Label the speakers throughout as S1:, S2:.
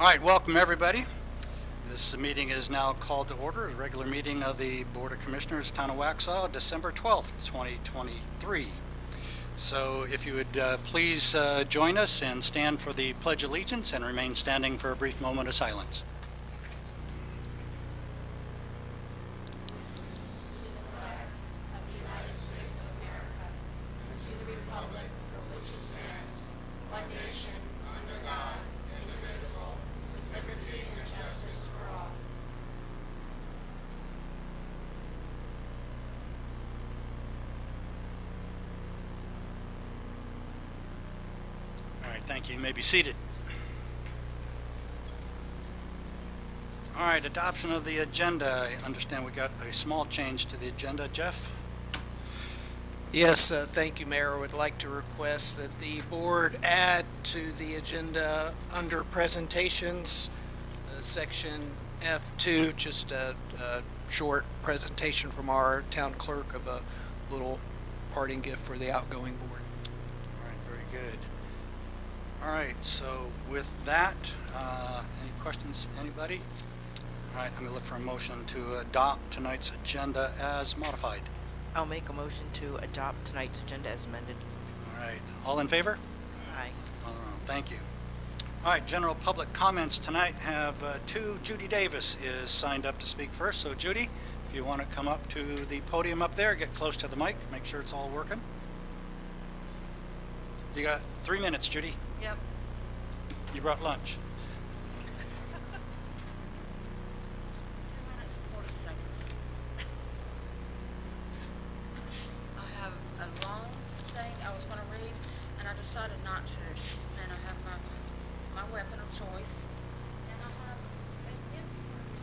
S1: All right, welcome everybody. This meeting is now called to order, a regular meeting of the Board of Commissioners, Town of Waxhaw, December 12th, 2023. So if you would please join us and stand for the Pledge of Allegiance and remain standing for a brief moment of silence. Thank you. You may be seated. All right, adoption of the agenda. I understand we got a small change to the agenda. Jeff?
S2: Yes, thank you, Mayor. I would like to request that the board add to the agenda under presentations, section F2, just a short presentation from our town clerk of a little parting gift for the outgoing board.
S1: All right, very good. All right, so with that, any questions, anybody? All right, I'm going to look for a motion to adopt tonight's agenda as modified.
S3: I'll make a motion to adopt tonight's agenda as amended.
S1: All right, all in favor?
S3: Aye.
S1: Thank you. All right, general public comments tonight have two. Judy Davis is signed up to speak first. So Judy, if you want to come up to the podium up there, get close to the mic, make sure it's all working. You got 3 minutes, Judy.
S4: Yep.
S1: You brought lunch.
S4: 2 minutes, 40 seconds. I have a long thing I was going to read, and I decided not to. And I have my weapon of choice. And I have a gift for you.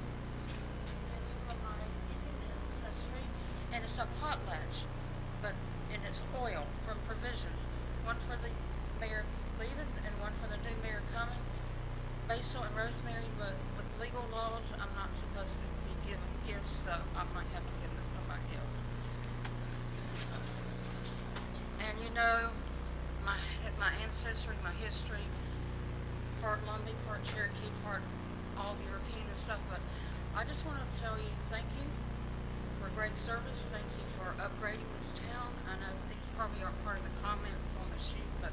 S4: It's from my Indian ancestry, and it's a potlatch, and it's oil from Provisions. One for the mayor leaving and one for the new mayor coming. Basil and rosemary, but with legal laws, I'm not supposed to be giving gifts, so I might have to give them to somebody else. And you know, my ancestry, my history, part Lumbee, part Cherokee, part all European and stuff, but I just want to tell you thank you for great service. Thank you for upgrading this town. I know these probably aren't part of the comments on the sheet, but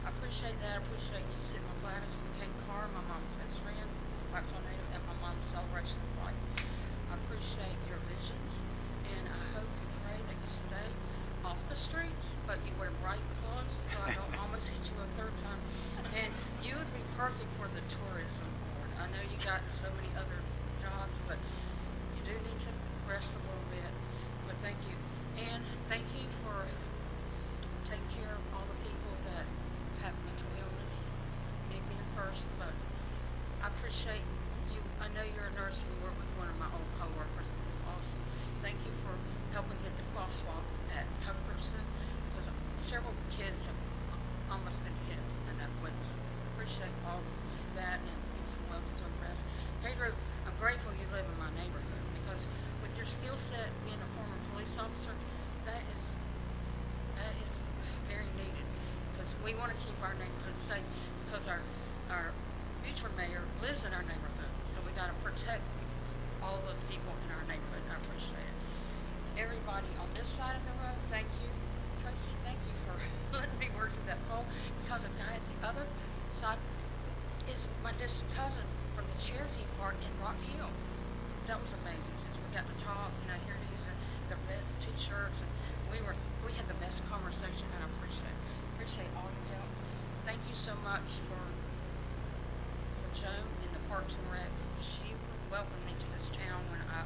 S4: I appreciate that. I appreciate you sitting with Gladys McCain Carr, my mom's best friend, Waxhaw native, at my mom's celebration of life. I appreciate your visions, and I hope and pray that you stay off the streets, but you wear bright clothes so I don't almost hit you a third time. And you would be perfect for the tourism board. I know you got so many other jobs, but you do need to rest a little bit. But thank you. And thank you for taking care of all the people that have mental illness, me being first, but I appreciate you. I know you're a nurse and you work with one of my old co-workers in Lawson. Thank you for helping get the crosswalk at Cuthbertson, because several kids have almost been hit in that witness. Appreciate all that and get some well-deserved rest. Pedro, I'm grateful you live in my neighborhood, because with your skill set, being a former police officer, that is very needed, because we want to keep our neighborhood safe, because our future mayor lives in our neighborhood, so we got to protect all the people in our neighborhood. I appreciate it. Everybody on this side of the road, thank you. Tracy, thank you for letting me work in that pole, because the guy at the other side is my distant cousin from the Cherokee part in Rock Hill. That was amazing, because we got to talk, hear these and the red t-shirts, and we had the best conversation, and I appreciate all your help. Thank you so much for Joan in the Parks and Rec. She welcomed me to this town when I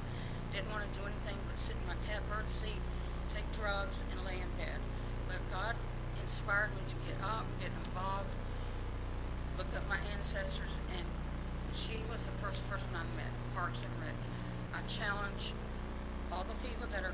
S4: didn't want to do anything but sit in my catbird seat, take drugs, and lay in bed. But God inspired me to get up, get involved, look up my ancestors, and she was the first person I met, Parks and Rec. I challenge all the people that are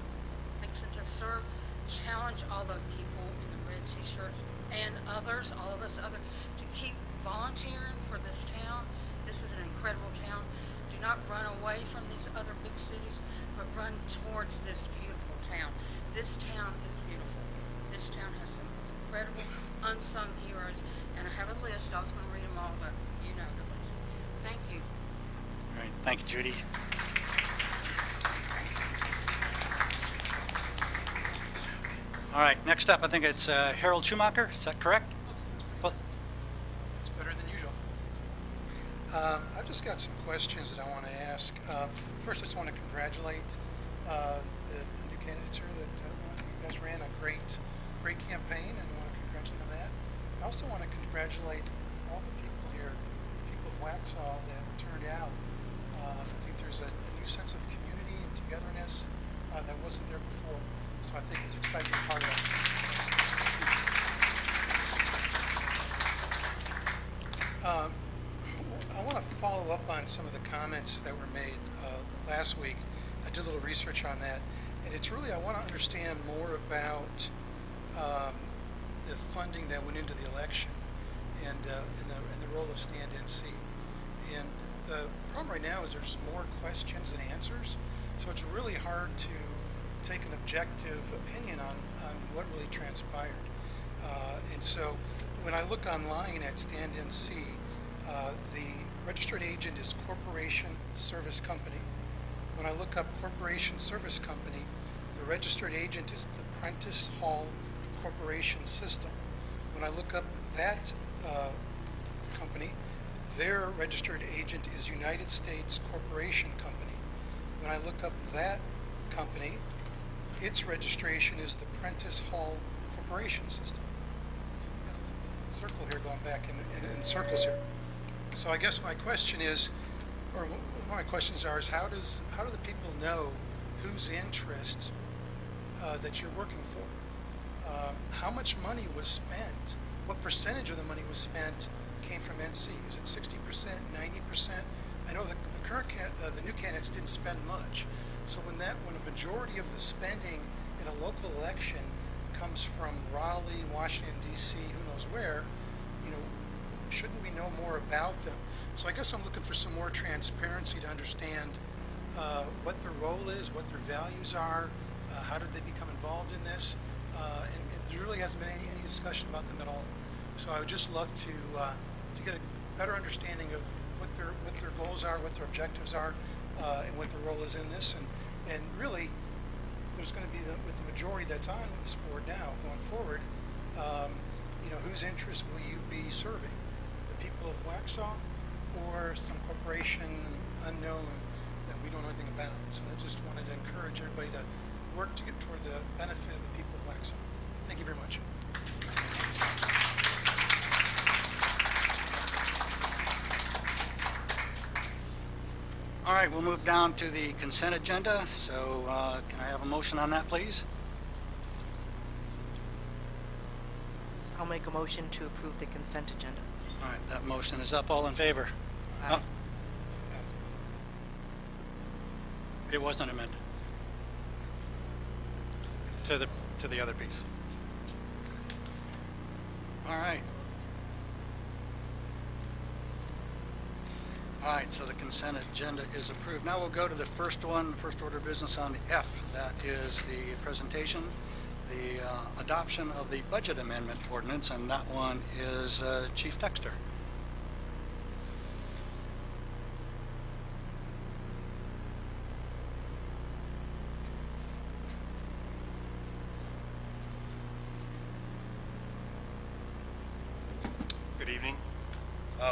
S4: fixing to serve, challenge all the people in the red t-shirts and others, all of us other, to keep volunteering for this town. This is an incredible town. Do not run away from these other big cities, but run towards this beautiful town. This town is beautiful. This town has some incredible unsung heroes, and I have a list. I was going to read them all, but you know the list. Thank you.
S1: All right, thank you, Judy. All right, next up, I think it's Harold Schumacker. Is that correct?
S5: It's better than usual. I've just got some questions that I want to ask. First, I just want to congratulate the new candidates here that won. You guys ran a great campaign, and I want to congratulate on that. I also want to congratulate all the people here, the people of Waxhaw that turned out. I think there's a new sense of community and togetherness that wasn't there before. So I think it's exciting part of that. I want to follow up on some of the comments that were made last week. I did a little research on that, and it's really, I want to understand more about the funding that went into the election and the role of stand-in seat. And the problem right now is there's more questions than answers, so it's really hard to take an objective opinion on what really transpired. And so when I look online at stand-in C, the registered agent is Corporation Service Company. When I look up Corporation Service Company, the registered agent is the Prentice Hall Corporation System. When I look up that company, their registered agent is United States Corporation Company. When I look up that company, its registration is the Prentice Hall Corporation System. Circle here, going back in circles here. So I guess my question is, or one of my questions are, is how do the people know whose interests that you're working for? How much money was spent? What percentage of the money was spent came from NC? Is it 60%, 90%? I know the new candidates didn't spend much. So when a majority of the spending in a local election comes from Raleigh, Washington, D.C., who knows where, shouldn't we know more about them? So I guess I'm looking for some more transparency to understand what their role is, what their values are, how did they become involved in this, and there really hasn't been any discussion about them at all. So I would just love to get a better understanding of what their goals are, what their objectives are, and what their role is in this. And really, there's going to be, with the majority that's on this board now going forward, whose interests will you be serving? The people of Waxhaw or some corporation unknown that we don't know anything about? So I just wanted to encourage everybody to work to get toward the benefit of the people of Waxhaw. Thank you very much.
S1: All right, we'll move down to the consent agenda. So can I have a motion on that, please?
S3: I'll make a motion to approve the consent agenda.
S1: All right, that motion is up. All in favor?
S3: Aye.
S1: Oh. It wasn't amended. To the other piece. All right. All right, so the consent agenda is approved. Now we'll go to the first one, first order of business on the F. That is the presentation, the adoption of the budget amendment ordinance, and that one is Chief Dexter.
S6: Good evening.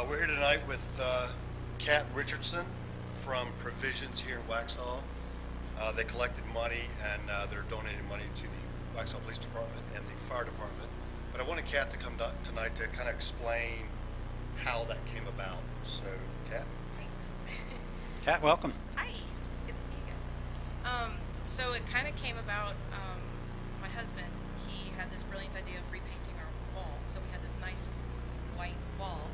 S6: We're here tonight with Kat Richardson from Provisions here in Waxhaw. They collected money and they're donating money to the Waxhaw Police Department and the Fire Department. But I wanted Kat to come tonight to kind of explain how that came about. So, Kat?
S7: Thanks.
S1: Kat, welcome.
S7: Hi. Good to see you guys. So it kind of came about, my husband, he had this brilliant idea of repainting our wall. So we had this nice white wall.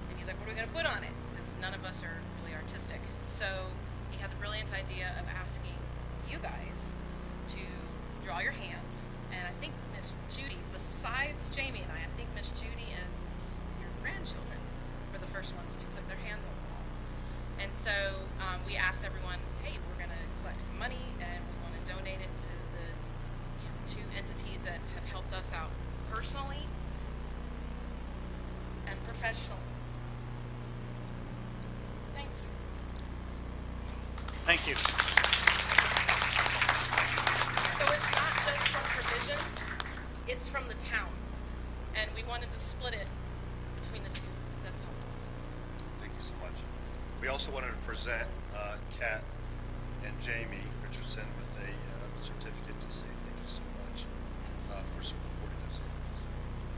S7: And he's like, what are we going to put on it? Because none of us are really artistic. So he had the brilliant idea of asking you guys to draw your hands. And I think Miss Judy, besides Jamie and I think Miss Judy and your grandchildren were the first ones to put their hands on the wall. And so we asked everyone, hey, we're going to collect some money and we want to donate it to the two entities that have helped us out personally and professionally.
S1: Thank you.
S7: So it's not just from Provisions, it's from the town. And we wanted to split it between the two that helped us.
S6: Thank you so much. We also wanted to present Kat and Jamie Richardson with a certificate to say thank you so much for supporting us.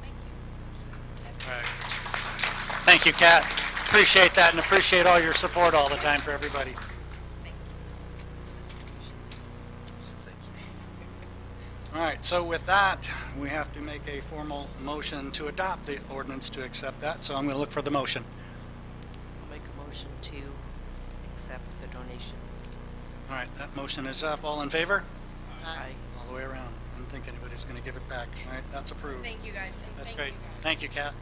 S7: Thank you.
S1: All right. Thank you, Kat. Appreciate that and appreciate all your support all the time for everybody.
S7: Thank you. So this is commission.
S6: Thank you.
S1: All right, so with that, we have to make a formal motion to adopt the ordinance to accept that, so I'm going to look for the motion.
S3: I'll make a motion to accept the donation.
S1: All right, that motion is up. All in favor?
S3: Aye.
S1: All the way around. I don't think anybody's going to give it back. All right, that's approved.
S7: Thank you guys, and
S1: That's
S7: thank
S1: great.
S7: you guys.
S1: Thank you, Kat.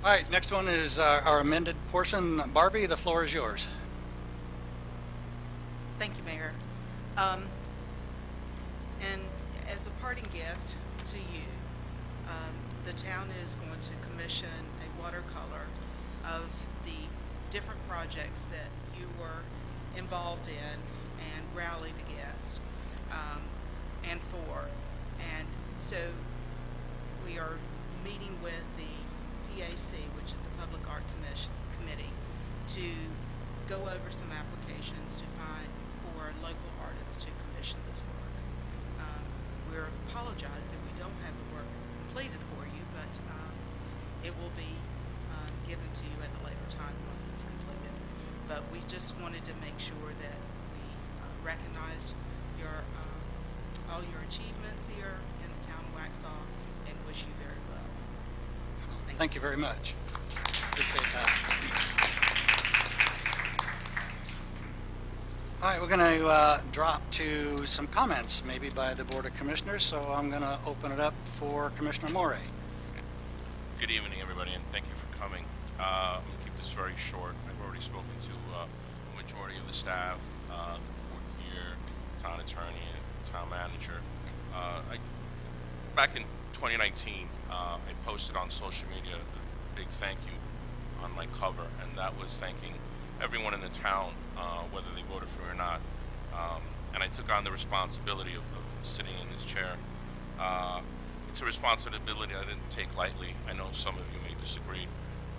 S1: All right, next one is our amended portion. Barbie, the floor is yours.
S8: Thank you, Mayor. And as a parting gift to you, the town is going to commission a watercolor of the different projects that you were involved in and rallied against and for. And so we are meeting with the PAC, which is the Public Art Committee, to go over some applications to find for local artists to commission this work. We apologize that we don't have the work completed for you, but it will be given to you at a later time once it's completed. But we just wanted to make sure that we recognized your all your achievements here in the town of Waxhaw and wish you very well.
S1: Thank you very much. Appreciate that. All right, we're going to drop to some comments, maybe by the Board of Commissioners, so I'm going to open it up for Commissioner Morey.
S9: Good evening, everybody, and thank you for coming. I'm going to keep this very short. I've already spoken to a majority of the staff, the board here, town attorney, and town manager. Back in 2019, I posted on social media a big thank you on my cover, and that was thanking everyone in the town, whether they voted for me or not. And I took on the responsibility of sitting in this chair. It's a responsibility I didn't take lightly. I know some of you may disagree.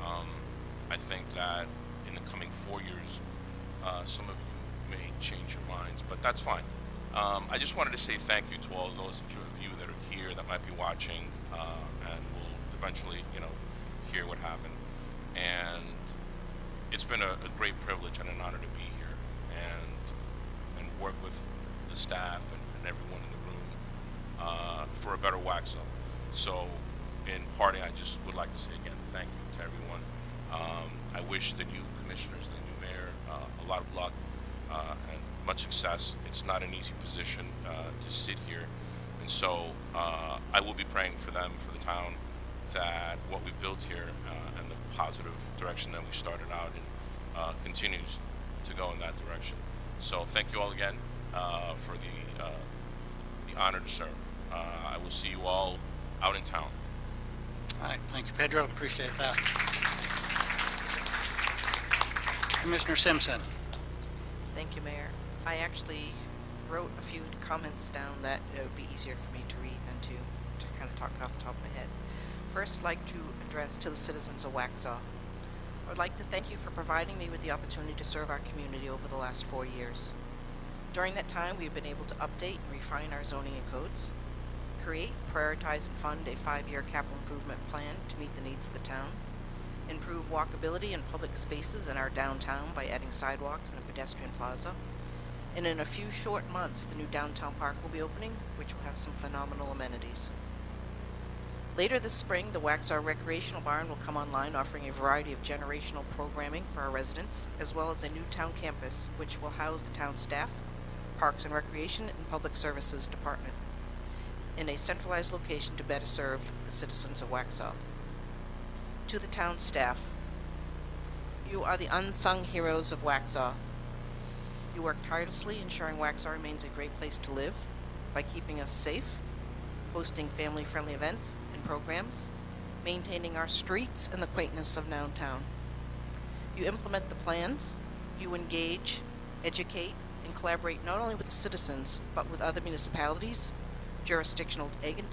S9: I think that in the coming 4 years, some of you may change your minds, but that's fine. I just wanted to say thank you to all of those of you that are here, that might be watching, and will eventually, hear what happened. And it's been a great privilege and an honor to be here and work with the staff and everyone in the room for a better Waxhaw. So, in parting, I just would like to say again, thank you to everyone. I wish the new commissioners, the new mayor, a lot of luck and much success. It's not an easy position to sit here, and so I will be praying for them, for the town, that what we built here and the positive direction that we started out in continues to go in that direction. So thank you all again for the honor to serve. I will see you all out in town.
S1: All right, thank you, Pedro. Appreciate that. Commissioner Simpson.
S3: Thank you, Mayor. I actually wrote a few comments down that it would be easier for me to read than to kind of talk it off the top of my head. First, I'd like to address to the citizens of Waxhaw. I would like to thank you for providing me with the opportunity to serve our community over the last 4 years. During that time, we've been able to update and refine our zoning and codes, create, prioritize, and fund a 5-year capital improvement plan to meet the needs of the town, improve walkability in public spaces in our downtown by adding sidewalks and a pedestrian plaza, and in a few short months, the new downtown park will be opening, which will have some phenomenal amenities. Later this spring, the Waxhaw Recreational Barn will come online, offering a variety of generational programming for our residents, as well as a new town campus, which will house the town staff, Parks and Recreation, and Public Services Department, in a centralized location to better serve the citizens of Waxhaw. To the town staff, you are the unsung heroes of Waxhaw. You work tirelessly ensuring Waxhaw remains a great place to live by keeping us safe, hosting family-friendly events and programs, maintaining our streets and the quaintness of downtown. You implement the plans, you engage educate, and collaborate not only with the citizens, but with other municipalities, jurisdictional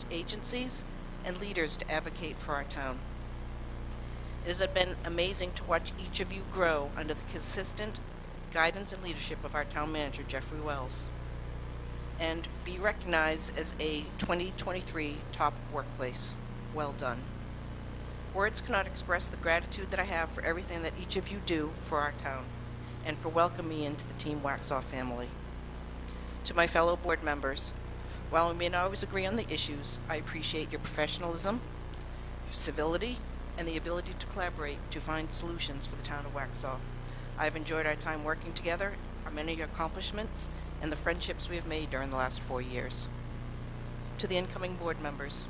S3: agencies, and leaders to advocate for our town. It has been amazing to watch each of you grow under the consistent guidance and leadership of our town manager, Jeffrey Wells, and be recognized as a 2023 top workplace. Well done. Words cannot express the gratitude that I have for everything that each of you do for our town, and for welcoming me into the Team Waxhaw family. To my fellow board members, while we may not always agree on the issues, I appreciate your professionalism, your civility, and the ability to collaborate to find solutions for the town of Waxhaw. I have enjoyed our time working together, our many accomplishments, and the friendships we have made during the last 4 years. To the incoming board members,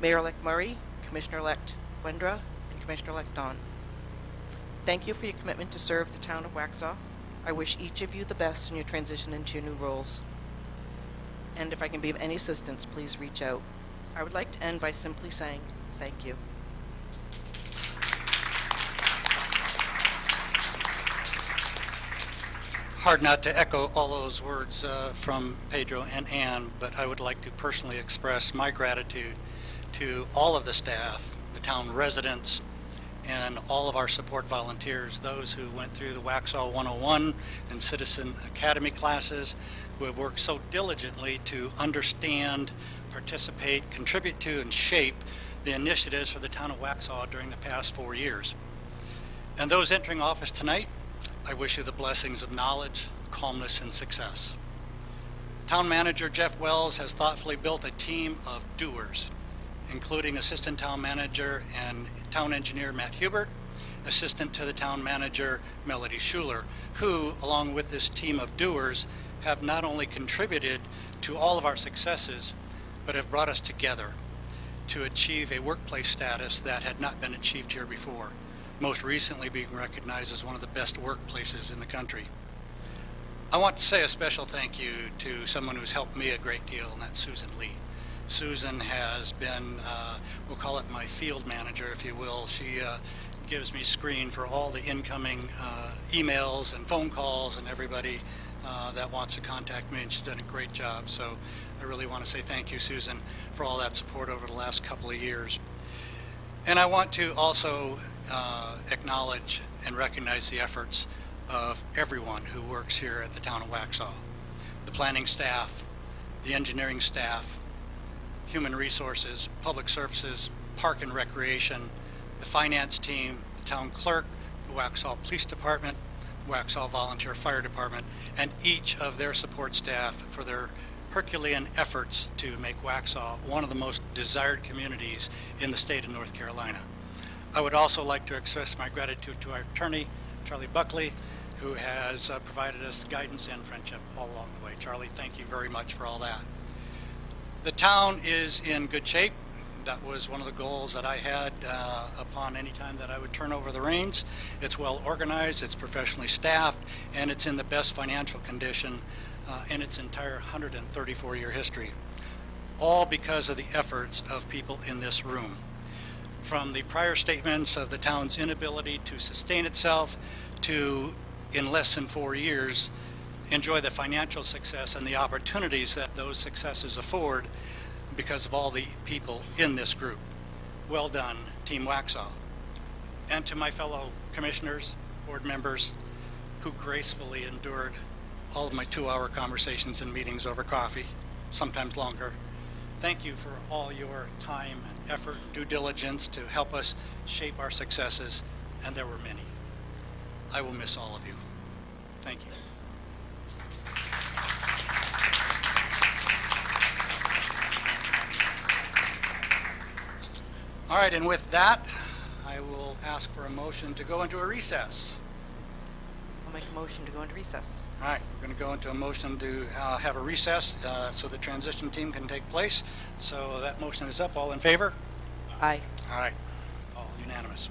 S3: Mayor-elect Murray, Commissioner-elect Wendra, and Commissioner-elect Don, thank you for your commitment to serve the town of Waxhaw. I wish each of you the best in your transition into your new roles. And if I can be of any assistance, please reach out. I would like to end by simply saying thank you.
S1: Hard not to echo all those words from Pedro and Ann, but I would like to personally express my gratitude to all of the staff, the town residents, and all of our support volunteers, those who went through the Waxhaw 101 and Citizen Academy classes, who have worked so diligently to understand, participate, contribute to, and shape the initiatives for the town of Waxhaw during the past 4 years. And those entering office tonight, I wish you the blessings of knowledge, calmness, and success. Town Manager Jeff Wells has thoughtfully built a team of doers, including Assistant Town Manager and Town Engineer Matt Hubert, Assistant to the Town Manager Melody Schuler, who, along with this team of doers, have not only contributed to all of our successes, but have brought us together to achieve a workplace status that had not been achieved here before, most recently being recognized as one of the best workplaces in the country. I want to say a special thank you to someone who's helped me a great deal, and that's Susan Lee. Susan has been, we'll call it my field manager, if you will. She gives me screen for all the incoming emails and phone calls and everybody that wants to contact me, and she's done a great job. So I really want to say thank you, Susan, for all that support over the last couple of years. And I want to also acknowledge and recognize the efforts of everyone who works here at the town of Waxhaw. The planning staff, the engineering staff, human resources, public services, park and recreation, the finance team, the town clerk, the Waxhaw Police Department, Waxhaw Volunteer Fire Department, and each of their support staff for their Herculean efforts to make Waxhaw one of the most desired communities in the state of North Carolina. I would also like to express my gratitude to our attorney, Charlie Buckley, who has provided us guidance and friendship all along the way. Charlie, thank you very much for all that. The town is in good shape. That was one of the goals that I had upon any time that I would turn over the reins. It's well organized, it's professionally staffed, and it's in the best financial condition in its entire 134-year history, all because of the efforts of people in this room. From the prior statements of the town's inability to sustain itself to, in less than 4 years, enjoy the financial success and the opportunities that those successes afford because of all the people in this group. Well done, Team Waxhaw. And to my fellow commissioners, board members, who gracefully endured all of my 2-hour conversations and meetings over coffee, sometimes longer. Thank you for all your time and effort and due diligence to help us shape our successes, and there were many. I will miss all of you. Thank you. All right, and with that, I will ask for a motion to go into a recess.
S3: I'll make a motion to go into recess.
S1: All right, we're going to go into a motion to have a recess so the transition team can take place. So that motion is up. All in favor?
S3: Aye.
S1: All right, all unanimous.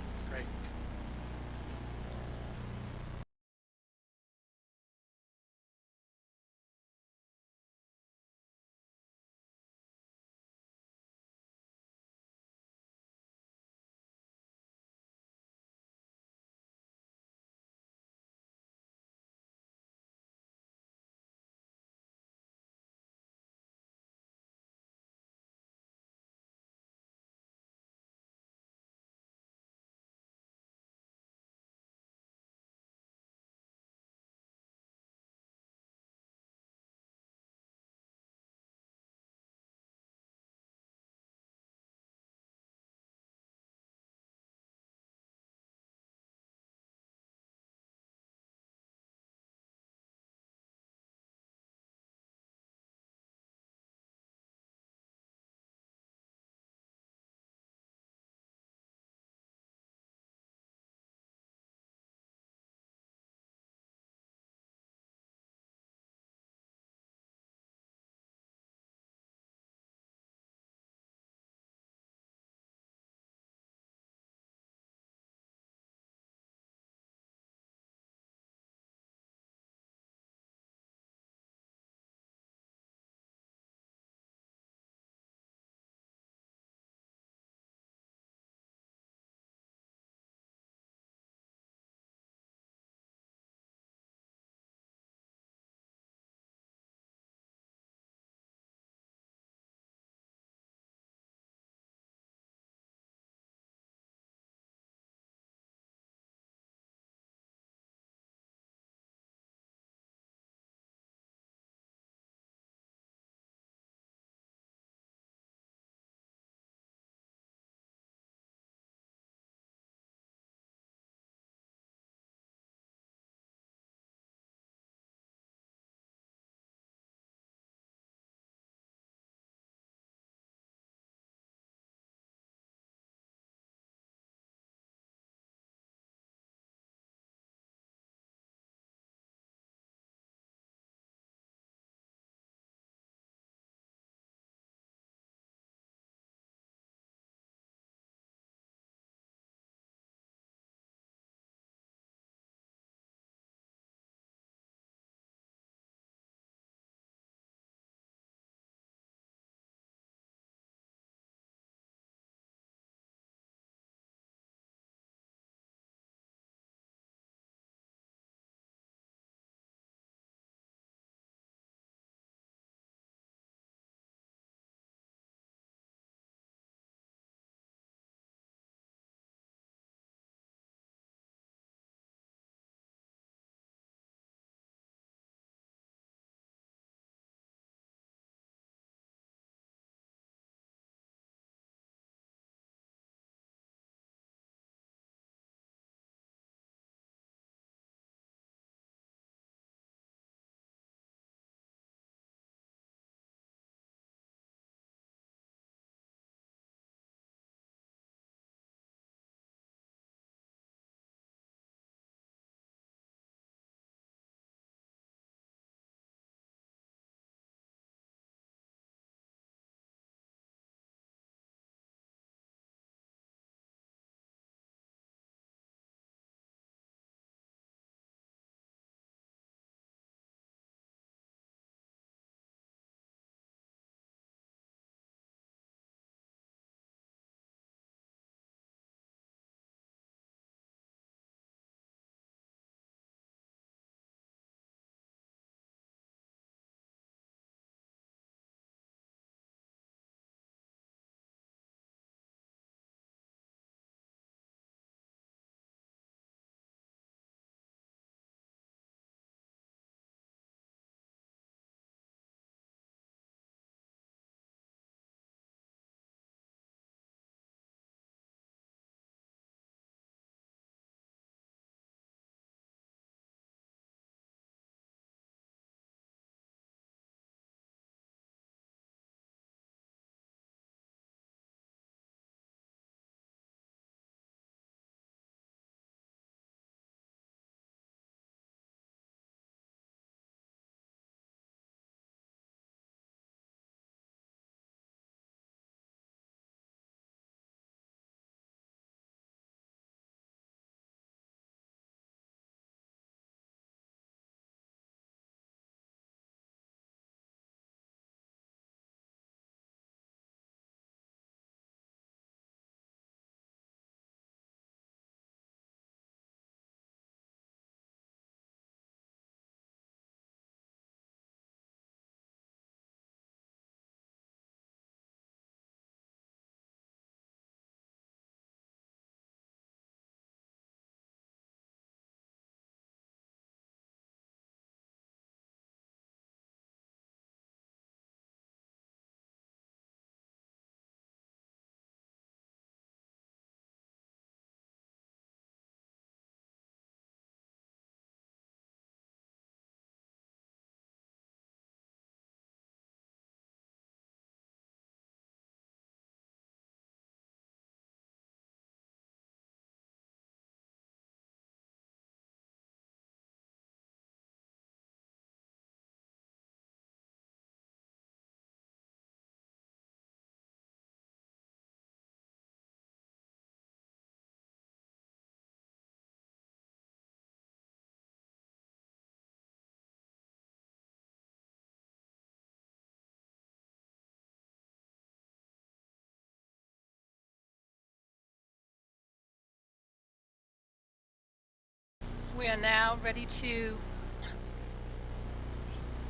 S10: We are now ready to,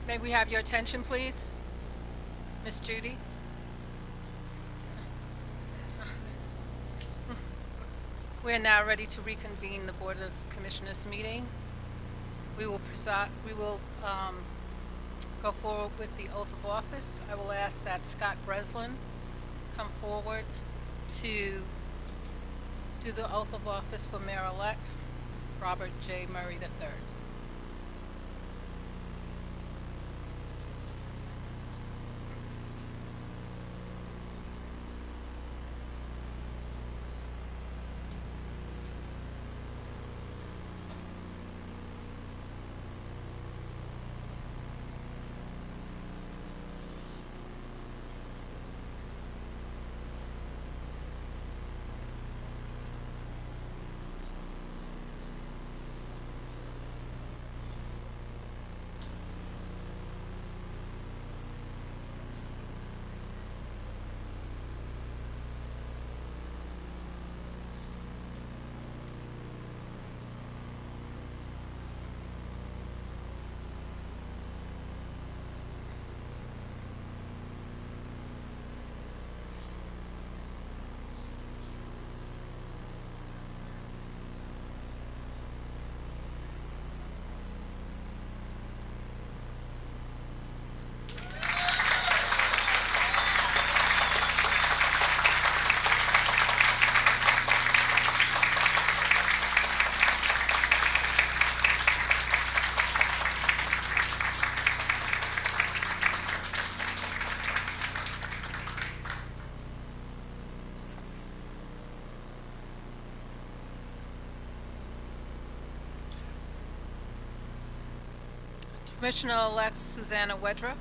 S10: may we have your attention, please? Miss Judy? We are now ready to reconvene the Board of Commissioners meeting. We will go forward with the oath of office. I will ask that Scott Breslin come forward to do the oath of office for Mayor-elect Robert J. Murray III. Commissioner-elect Susanna Wedra.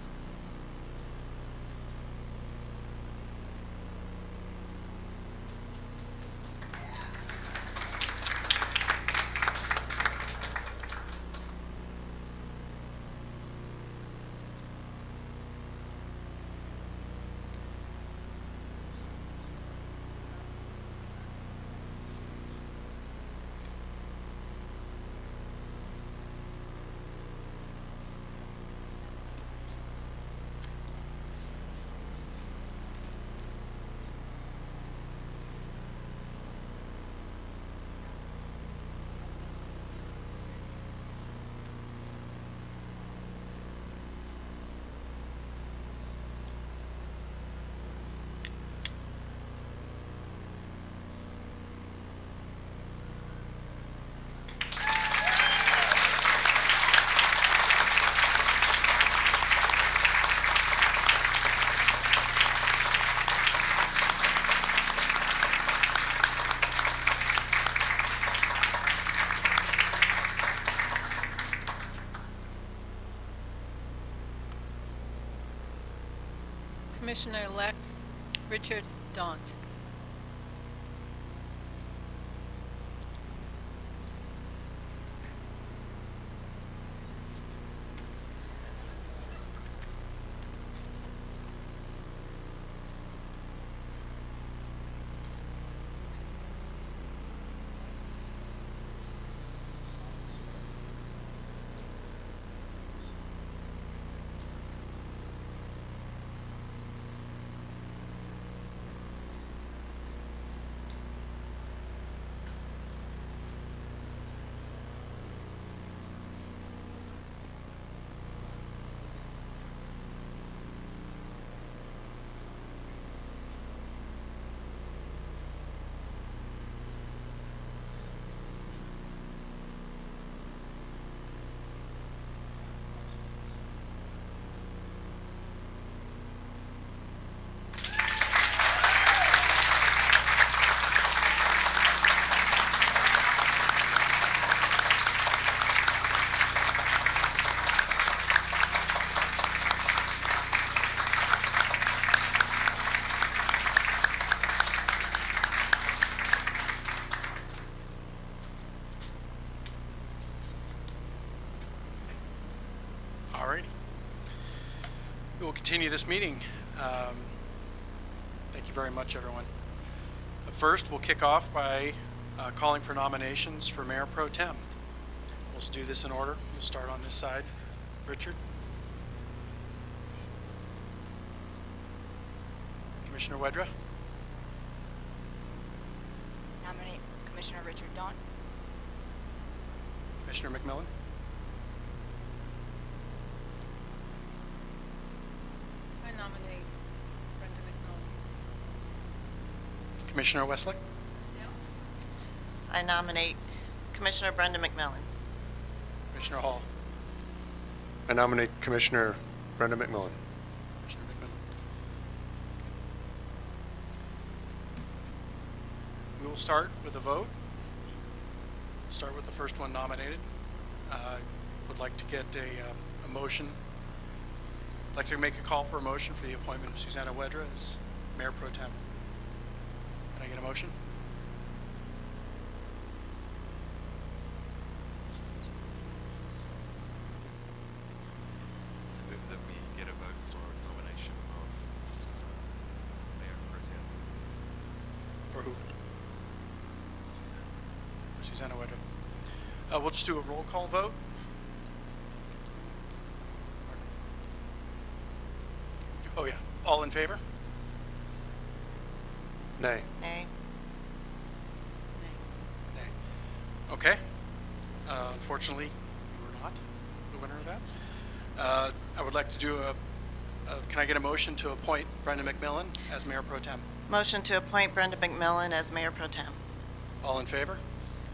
S10: Commissioner-elect Richard Daunt.
S5: Alrighty. We will continue this meeting. Thank you very much, everyone. First, we'll kick off by calling for nominations for Mayor Pro Tem.
S1: We'll do this in order. We'll start on this side. Richard? Commissioner Wedra?
S11: Nominate Commissioner Richard Dawn.
S1: Commissioner McMillan?
S10: I nominate Brenda McMillan.
S1: Commissioner Westlake?
S12: I nominate Commissioner Brenda McMillan.
S1: Commissioner Hall?
S13: I nominate Commissioner Brenda McMillan.
S1: Commissioner McMillan? We will start with a vote. Start with the first one nominated. Would like to get a motion. I'd like to make a call for a motion for the appointment of Susanna Wedra as Mayor Pro Tem. Can I get a motion?
S14: Move that we get a vote for nomination of Mayor Pro Tem.
S1: For who? For Susanna Wedra. We'll just do a roll call vote. Oh, yeah. All in favor?
S13: Nay.
S12: Nay.
S1: Nay. Okay. Unfortunately, you were not the winner of that. I would like to do can I get a motion to appoint Brenda McMillan as Mayor Pro Tem?
S12: Motion to appoint Brenda McMillan as Mayor Pro Tem.
S1: All in favor?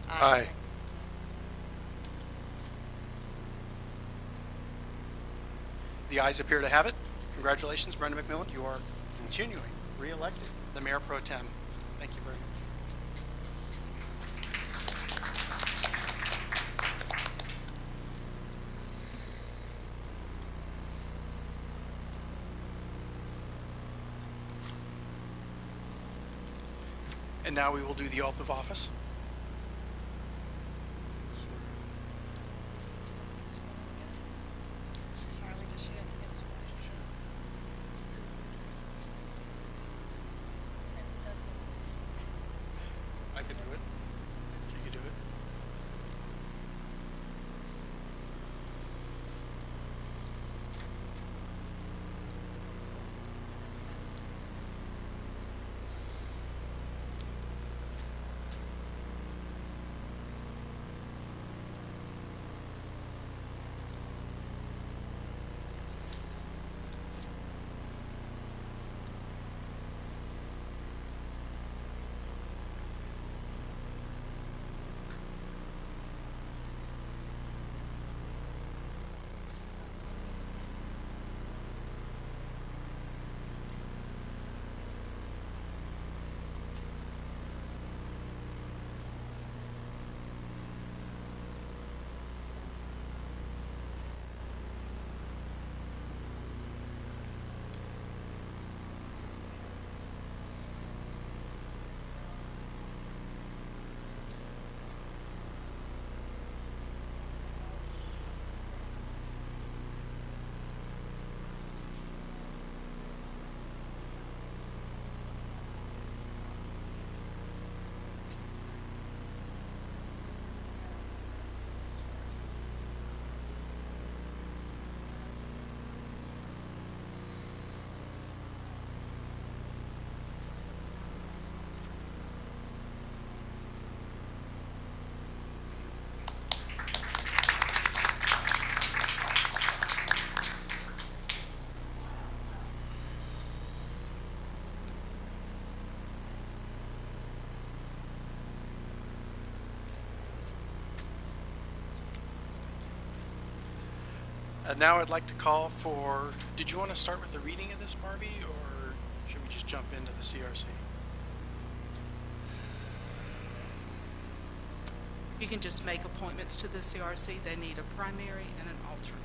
S13: Aye.
S1: The ayes appear to have it. Congratulations, Brenda McMillan. You are continuing re-elected the Mayor Pro Tem. Thank you very much. And now we will do the oath of office.
S12: Charlie, does she have to get sworn?
S1: I could do it. She could do it. Now I'd like to call for, did you want to start with the reading of this, Barbie, or should we just jump into the CRC?
S8: You can just make appointments to the CRC. They need a primary and an alternate.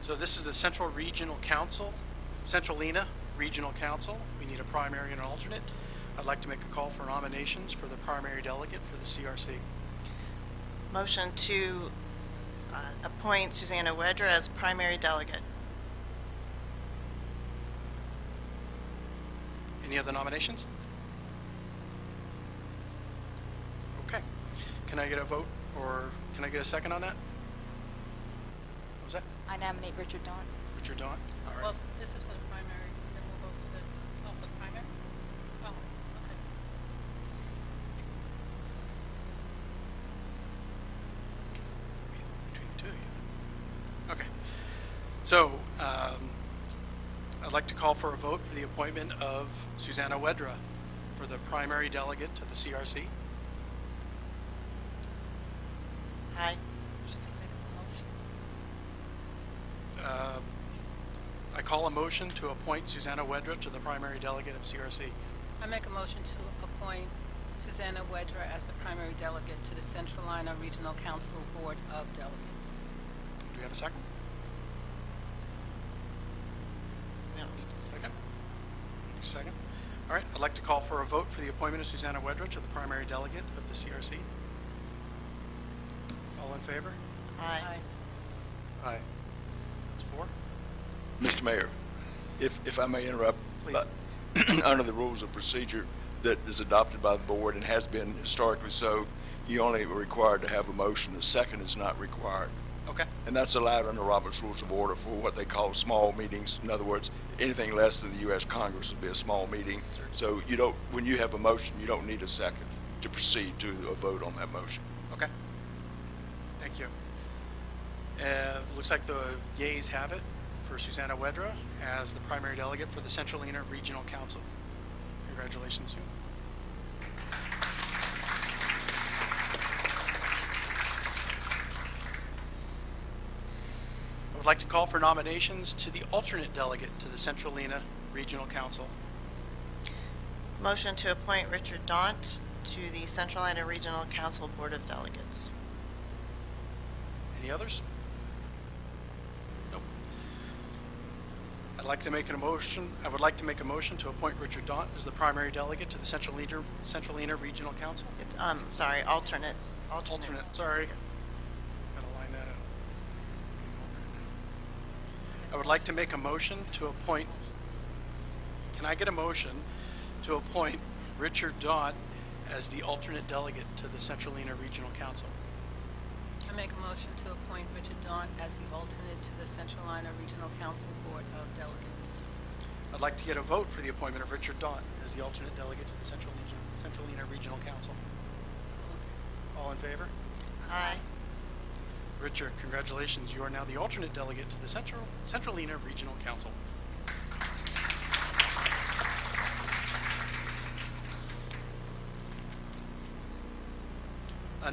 S1: So this is the Central Regional Council, Central Lena Regional Council. We need a primary and an alternate. I'd like to make a call for nominations for the primary delegate for the CRC.
S12: Motion to appoint Susanna Wedra as primary delegate.
S1: Any other nominations? Okay. Can I get a vote
S2: or can I get a second on that? What was that?
S11: I nominate Richard Dawn.
S2: Richard Dawn? All right.
S10: Well, this is for the primary, then we'll vote for the primary? Oh, okay.
S2: Between the two of you. Okay. So, I'd like to call for a vote for the appointment of Susanna Wedra for the primary delegate to the CRC.
S12: Aye.
S2: I call a motion to appoint Susanna Wedra to the primary delegate of CRC.
S10: I make a motion to appoint Susanna Wedra as the primary delegate to the Central Lina Regional Council Board of Delegates.
S2: Do we have a second?
S12: We don't need to say.
S2: Second? Second. All right, I'd like to call for a vote for the appointment of Susanna Wedra to the primary delegate of the CRC. All in favor?
S12: Aye.
S13: Aye.
S2: That's four.
S15: Mr. Mayor, if I may interrupt.
S2: Please.
S15: Under the rules of procedure that is adopted by the board and has been historically so, you only are required to have a motion. A second is not required.
S2: Okay.
S15: And that's allowed under Robert's Rules of Order for what they call small meetings. In other words, anything less than the U.S. Congress would be a small meeting. So you don't, when you have a motion, you don't need a second to proceed to a vote on that motion.
S2: Okay. Thank you. Looks like the yeas have it for Susanna Wedra as the primary delegate for the Central Lina Regional Council. Congratulations, Sue. I would like to call for nominations to the alternate delegate to the Central Lina Regional Council.
S12: Motion to appoint Richard Daunt to the Central Lina Regional Council Board of Delegates.
S2: Any others? Nope. I would like to make a motion to appoint Richard Daunt as the primary delegate to the Central Lina Regional Council.
S12: Sorry, alternate.
S2: Alternate, sorry. Gotta line that up. I would like to make a motion to appoint, can I get a motion to appoint Richard Daunt as the alternate delegate to the Central Lina Regional Council?
S10: I make a motion to appoint Richard Daunt as the alternate to the Central Lina Regional Council Board of Delegates.
S2: I'd like to get a vote for the appointment of Richard Daunt as the alternate delegate to the Central Lina Regional Council. All in favor?
S12: Aye.
S2: Richard, congratulations. You are now the alternate delegate to the Central Lina Regional Council.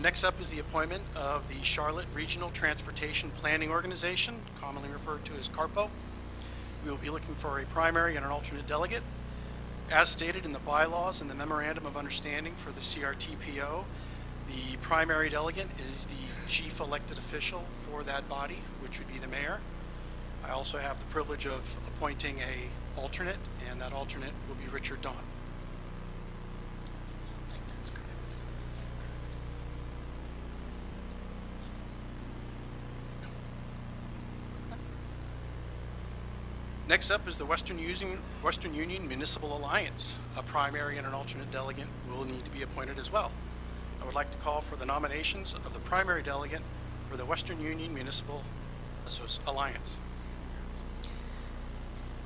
S2: Next up is the appointment of the Charlotte Regional Transportation Planning Organization, commonly referred to as CARPO. We will be looking for a primary and an alternate delegate. As stated in the bylaws and the Memorandum of Understanding for the CRTPO, the primary delegate is the chief elected official for that body, which would be the mayor. I also have the privilege of appointing a alternate, and that alternate will be Richard Daunt.
S12: I think that's correct.
S2: Next up is the Western Union Municipal Alliance. A primary and an alternate delegate will need to be appointed as well. I would like to call for the nominations of the primary delegate for the Western Union Municipal Alliance.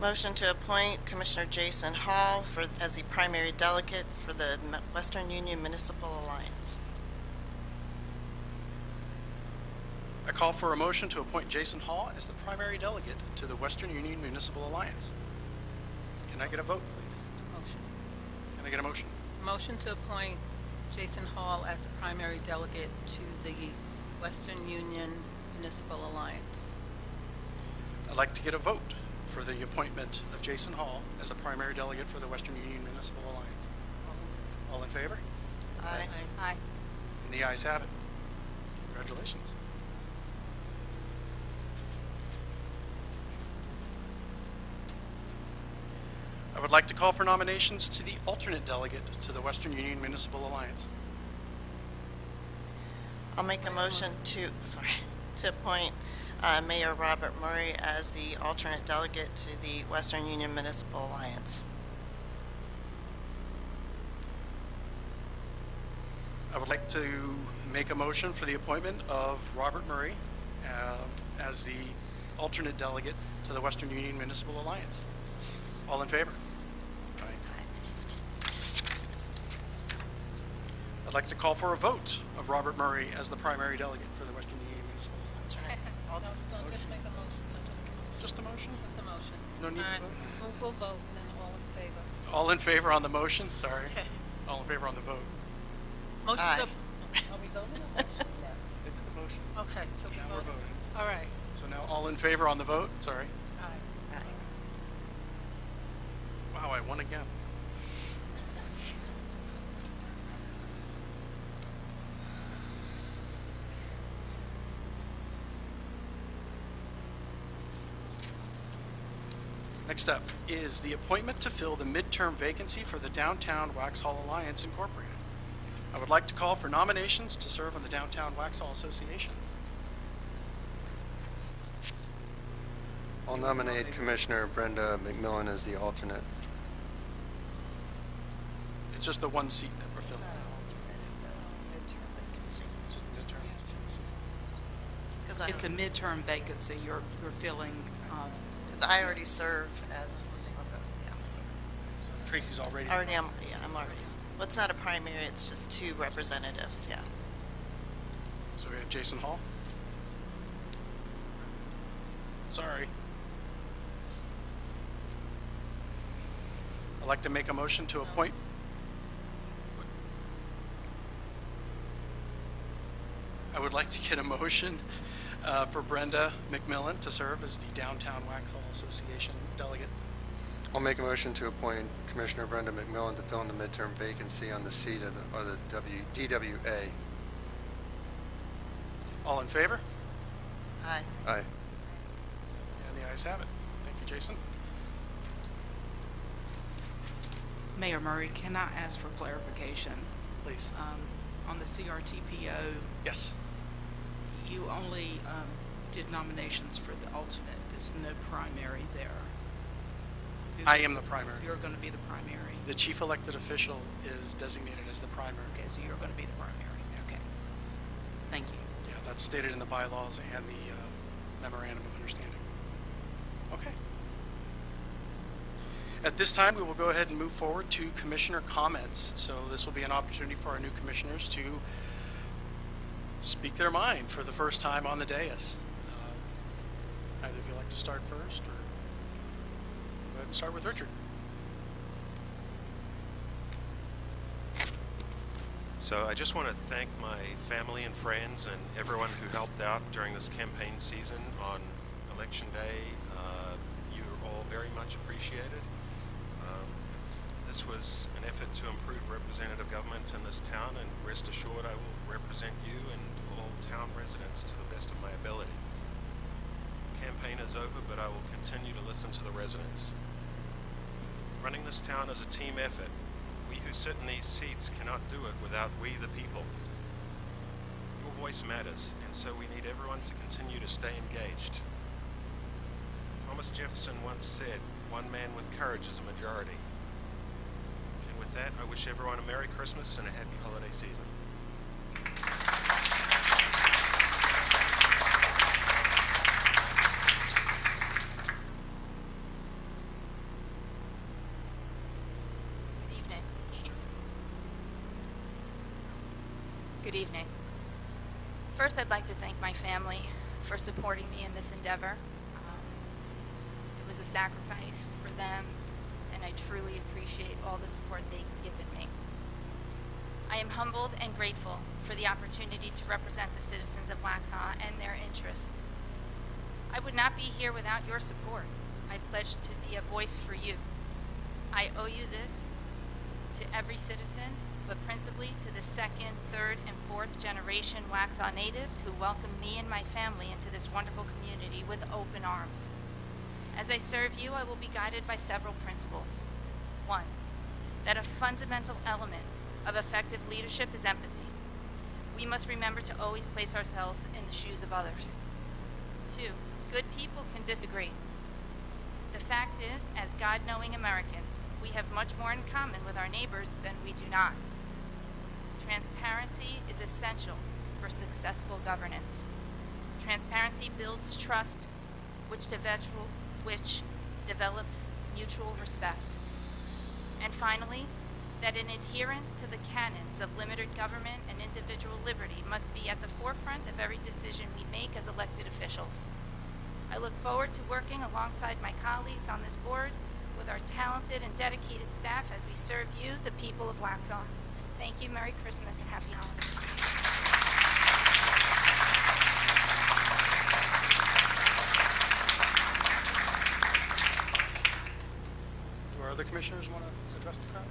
S12: Motion to appoint Commissioner Jason Hall as the primary delegate for the Western Union Municipal Alliance.
S2: I call for a motion to appoint Jason Hall as the primary delegate to the Western Union Municipal Alliance. Can I get a vote, please?
S10: Motion.
S2: Can I get a motion?
S10: Motion to appoint Jason Hall as the primary delegate to the Western Union Municipal Alliance.
S2: I'd like to get a vote for the appointment of Jason Hall as the primary delegate for the Western Union Municipal Alliance. All in favor?
S12: Aye.
S11: Aye.
S2: And the ayes have it. Congratulations. I would like to call for nominations to the alternate delegate to the Western Union Municipal Alliance.
S12: I'll make a motion to appoint Mayor Robert Murray as the alternate delegate to the Western Union Municipal Alliance.
S2: I would like to
S16: make a motion for the appointment of Robert Murray as the alternate delegate to the Western Union Municipal Alliance. All in favor? Aye. I'd like to call for a vote of Robert Murray as the primary delegate for the Western Union Municipal Alliance.
S10: No, just make a motion.
S16: Just a motion?
S10: Just a motion.
S16: No need to
S10: All right,
S16: vote?
S10: we'll vote, and then all in favor.
S16: All in favor on the motion? Sorry.
S10: Okay.
S16: All in favor on the vote?
S10: Motion
S12: Aye.
S10: to, are we voting or motion?
S16: They did the motion.
S10: Okay, so
S16: Now we're voting.
S10: All right.
S16: So now all in favor on the vote? Sorry.
S10: Aye.
S16: Wow, I won again. Next up is the appointment to fill the midterm vacancy for the Downtown Waxhaw Alliance Incorporated. I would like to call for nominations to serve on the Downtown Waxhaw Association.
S13: I'll nominate Commissioner Brenda McMillan as the alternate.
S16: It's just the one seat that we're filling.
S12: It's a midterm vacancy.
S16: Just midterm.
S12: Because
S8: It's a midterm vacancy you're filling.
S12: I already serve as,
S16: Tracy's already.
S12: I'm already. Well, it's not a primary, it's just two representatives, yeah.
S16: So we have Jason Hall. Sorry. I'd like to make a motion to appoint. I would like to get a motion for Brenda McMillan to serve as the Downtown Waxhaw Association delegate.
S13: I'll make a motion to appoint Commissioner Brenda McMillan to fill in the midterm vacancy on the seat of the DWA.
S16: All in favor?
S12: Aye.
S13: Aye.
S16: And the ayes have it. Thank you, Jason.
S8: Mayor Murray, can I ask for clarification?
S16: Please.
S8: On the CRTPO,
S16: Yes.
S8: you only did nominations for the alternate. There's no primary there.
S16: I am the primary.
S8: You're going to be the primary.
S16: The chief elected official is designated as the primary.
S8: Okay, so you're going to be the primary. Okay. Thank you.
S16: Yeah, that's stated in the bylaws and the memorandum of understanding. Okay. At this time, we will go ahead and move forward to commissioner comments. So this will be an opportunity for our new commissioners to speak their mind for the first time on the dais. Either of you like to start first, or go ahead and start with Richard.
S14: So I just want to thank my family and friends and everyone who helped out during this campaign season on Election Day. You're all very much appreciated. This was an effort to improve representative government in this town, and rest assured I will represent you and all town residents to the best of my ability. The campaign is over, but I will continue to listen to the residents. Running this town is a team effort. We who sit in these seats cannot do it without we the people. Your voice matters, and so we need everyone to continue to stay engaged. Thomas Jefferson once said, "One man with courage is a majority." And with that, I wish everyone a Merry Christmas and a happy holiday season.
S11: Good evening. Good evening. First, I'd like to thank my family for supporting me in this endeavor. It was a sacrifice for them, and I truly appreciate all the support they've given me. I am humbled and grateful for the opportunity to represent the citizens of Waxhaw and their interests. I would not be here without your support. I pledge to be a voice for you. I owe you this to every citizen, but principally to the second, third, and fourth generation Waxhaw natives who welcomed me and my family into this wonderful community with open arms. As I serve you, I will be guided by several principles. 1, that a fundamental element of effective leadership is empathy. We must remember to always place ourselves in the shoes of others. 2, good people can disagree. The fact is, as God-knowing Americans, we have much more in common with our neighbors than we do not. Transparency is essential for successful governance. Transparency builds trust, which develops mutual respect. And finally, that in adherence to the canons of limited government and individual liberty must be at the forefront of every decision we make as elected officials. I look forward to working alongside my colleagues on this board with our talented and dedicated staff as we serve you, the people of Waxhaw. Thank you, Merry Christmas, and Happy Holidays.
S16: Do our other commissioners want to address the crowd?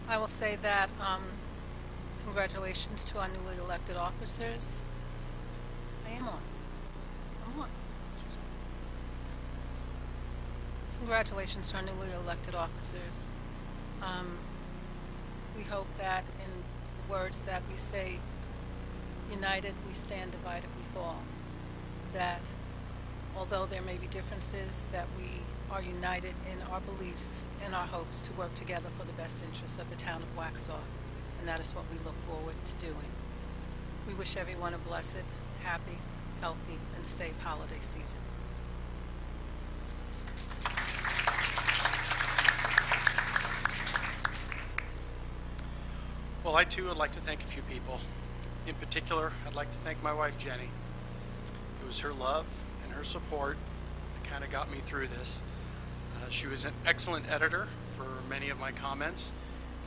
S10: I will say that congratulations to our newly elected officers. I am on. I'm on. Congratulations to our newly elected officers. We hope that in the words that we say, united we stand, divided we fall, that although there may be differences, that we are united in our beliefs and our hopes to work together for the best interests of the town of Waxhaw, and that is what we look forward to doing. We wish everyone a blessed, happy, healthy, and safe holiday season.
S16: Well, I too would like to thank a few people. In particular, I'd like to thank my wife, Jenny. It was her love and her support that kind of got me through this. She was an excellent editor for many of my comments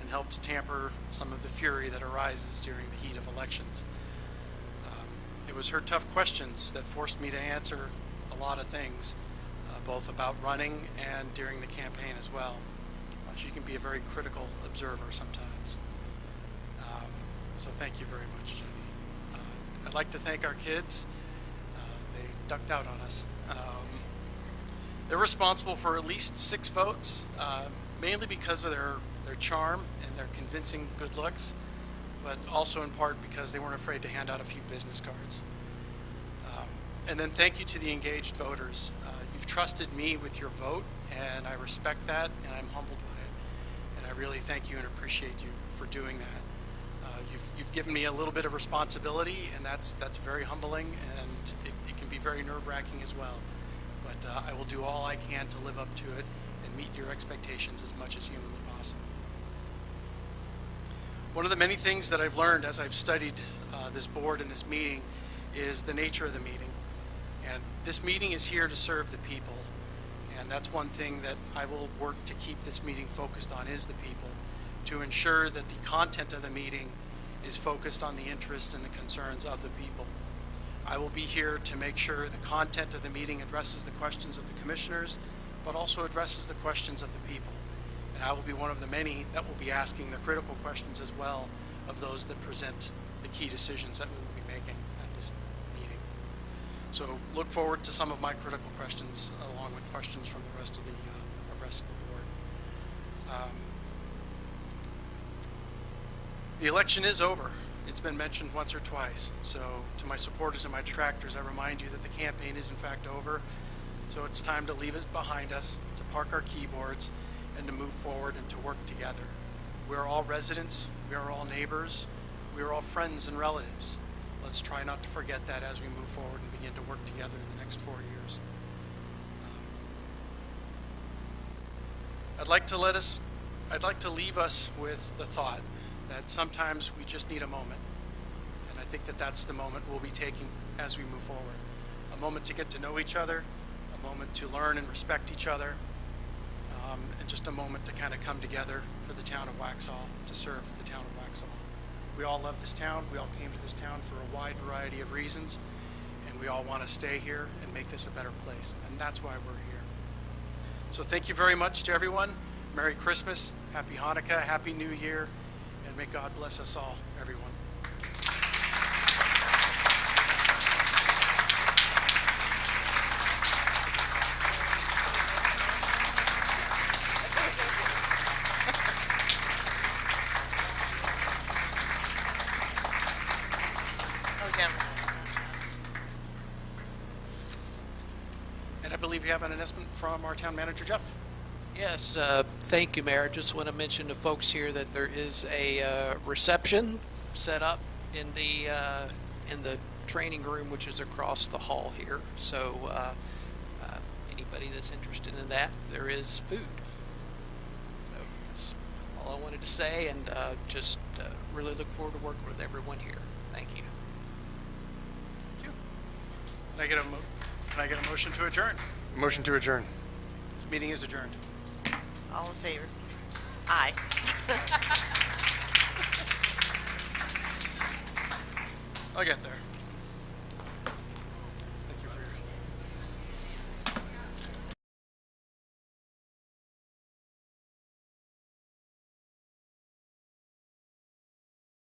S16: and helped to tamper some of the fury that arises during the heat of elections. It was her tough questions that forced me to answer a lot of things, both about running and during the campaign as well. She can be a very critical observer sometimes. So thank you very much, Jenny. I'd like to thank our kids. They ducked out on us. They're responsible for at least 6 votes, mainly because of their charm and their convincing good looks, but also in part because they weren't afraid to hand out a few business cards. And then thank you to the engaged voters. You've trusted me with your vote, and I respect that, and I'm humbled by it. And I really thank you and appreciate you for doing that. You've given me a little bit of responsibility, and that's very humbling, and it can be very nerve-wracking as well. But I will do all I can to live up to it and meet your expectations as much as humanly possible. One of the many things that I've learned as I've studied this board and this meeting is the nature of the meeting. And this meeting is here to serve the people. And that's one thing that I will work to keep this meeting focused on, is the people, to ensure that the content of the meeting is focused on the interests and the concerns of the people. I will be here to make sure the content of the meeting addresses the questions of the commissioners, but also addresses the questions of the people. And I will be one of the many that will be asking the critical questions as well of those that present the key decisions that we will be making at this meeting. So look forward to some of my critical questions, along with questions from the rest of the board. The election is over. It's been mentioned once or twice. So to my supporters and my detractors, I remind you that the campaign is in fact over. So it's time to leave it behind us, to park our keyboards, and to move forward and to work together. We are all residents. We are all neighbors. We are all friends and relatives. Let's try not to forget that as we move forward and begin to work together in the next 4 years. I'd like to leave us with the thought that sometimes we just need a moment. And I think that that's the moment we'll be taking as we move forward. A moment to get to know each other, a moment to learn and respect each other, and just a moment to kind of come together for the town of Waxhaw, to serve the town of Waxhaw. We all love this town. We all came to this town for a wide variety of reasons, and we all want to stay here and make this a better place. And that's why we're here. So thank you very much to everyone. Merry Christmas, Happy Hanukkah, Happy New Year, and may God bless us all, everyone. And I believe we have an announcement from our town manager, Jeff.
S2: Yes, thank you, Mayor. Just want to mention to folks here that there is a reception set up in the training room, which is across the hall here. So anybody that's interested in that, there is food. So that's all I wanted to say, and just really look forward to working with everyone here. Thank you.
S16: Thank you. Can I get a motion to adjourn?
S13: Motion to adjourn.
S16: This meeting is adjourned.
S12: All in favor? Aye.
S16: I'll get there.